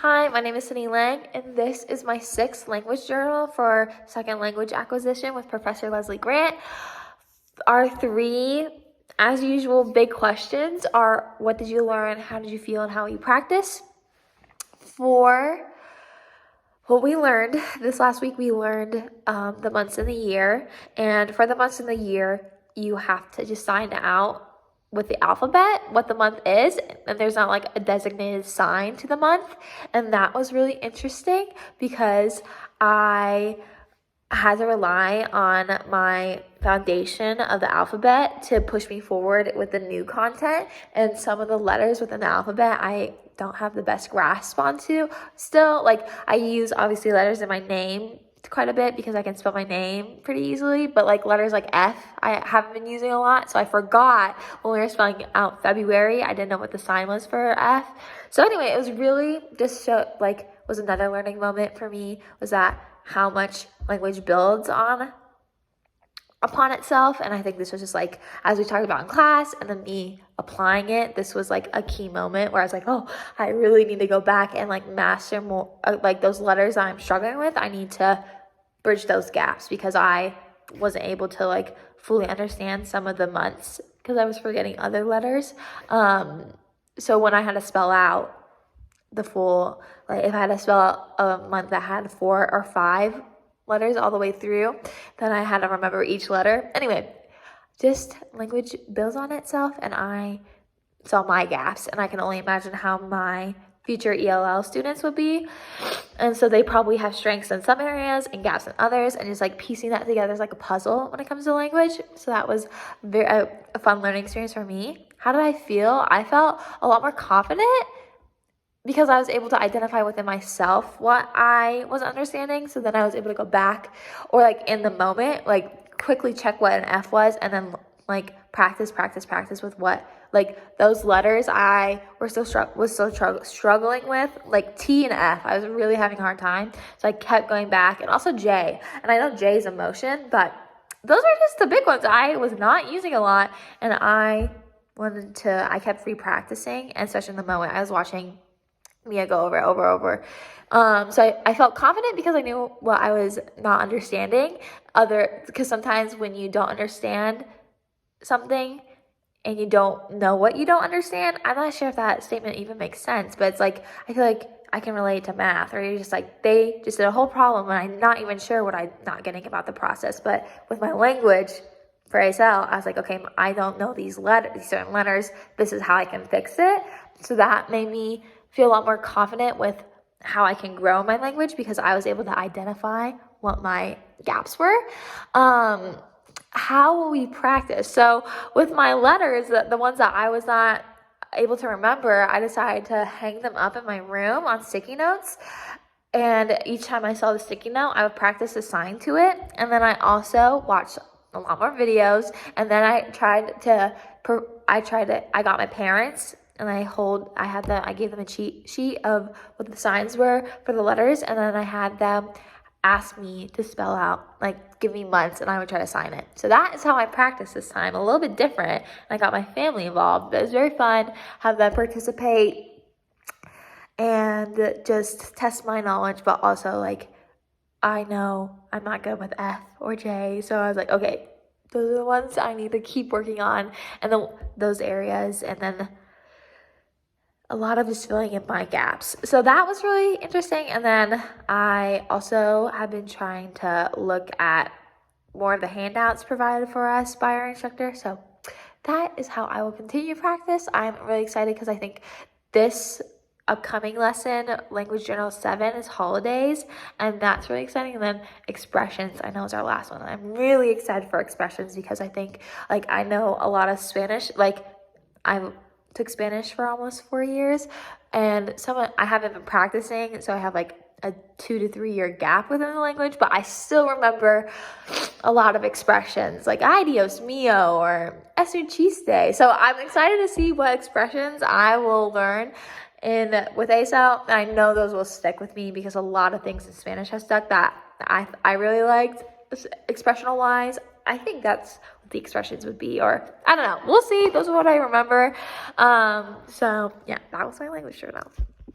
Hi, my name is Sunny Lang, and this is my 6th language journal for second language acquisition with Professor Leslie Grant. Our 3, as usual, big questions are: what did you learn, how did you feel, and how will you practice? For what we learned this last week, we learned the months in the year, and for the months in the year, you have to just sign out with the alphabet what the month is, and there's not like a designated sign to the month. And that was really interesting because I had to rely on my foundation of the alphabet to push me forward with the new content, and some of the letters within the alphabet I don't have the best grasp onto still. Like, I use obviously letters in my name quite a bit because I can spell my name pretty easily, but like letters like F I haven't been using a lot, so I forgot when we were spelling out February. I didn't know what the sign was for F. So anyway, it was really just was another learning moment for me, was that how much language builds upon itself. And I think this was just like, as we talked about in class and then me applying it, this was like a key moment where I was like, oh, I really need to go back and like master more like those letters that I'm struggling with. I need to bridge those gaps because I wasn't able to like fully understand some of the months because I was forgetting other letters. So when I had to spell out the full, like if I had to spell out a month that had 4 or 5 letters all the way through, then I had to remember each letter. Anyway, just language builds on itself, and I saw my gaps, and I can only imagine how my future ELL students would be. And so they probably have strengths in some areas and gaps in others, and just like piecing that together is like a puzzle when it comes to language. So that was a fun learning experience for me. How did I feel? I felt a lot more confident because I was able to identify within myself what I was understanding. So then I was able to go back, or like in the moment, like quickly check what an F was, and then like practice with what, like those letters I was still struggling with, like T and F. I was really having a hard time. So I kept going back, and also J. And I know J is emotion, but those are just the big ones I was not using a lot. And I kept re-practicing, and especially in the moment I was watching Mia go over it over. So I felt confident because I knew what I was not understanding. Because sometimes when you don't understand something and you don't know what you don't understand, I'm not sure if that statement even makes sense, but it's like, I feel like I can relate to math, or you're just like, they just did a whole problem and I'm not even sure what I'm not getting about the process. But with my language for ASL, I was like, okay, I don't know these certain letters. This is how I can fix it. So that made me feel a lot more confident with how I can grow my language because I was able to identify what my gaps were. How will we practice? So with my letters, the ones that I was not able to remember, I decided to hang them up in my room on sticky notes. And each time I saw the sticky note, I would practice a sign to it. And then I also watched a lot more videos. And then I got my parents, and I gave them a cheat sheet of what the signs were for the letters, and then I had them ask me to spell out, like give me months, and I would try to sign it. So that is how I practiced this time, a little bit different. And I got my family involved, but it was very fun, have them participate and just test my knowledge, but also like, I know I'm not good with F or J, so I was like, okay, those are the ones I need to keep working on, and then those areas, and then a lot of just filling in my gaps. So that was really interesting. And then I also have been trying to look at more of the handouts provided for us by our instructor. So that is how I will continue to practice. I'm really excited because I think this upcoming lesson, Language Journal 7, is holidays, and that's really exciting. And then expressions, I know, is our last one. I'm really excited for expressions because I think, like, I know a lot of Spanish. Like, I took Spanish for almost 4 years, and I haven't been practicing, so I have like a 2 to 3 year gap within the language, but I still remember a lot of expressions like ay Dios mío or eso chiste. So I'm excited to see what expressions I will learn with ASL. I know those will stick with me because a lot of things in Spanish have stuck that I really liked expressional wise. I think that's what the expressions would be, or I don't know. We'll see. Those are what I remember. So yeah, that was my language journal.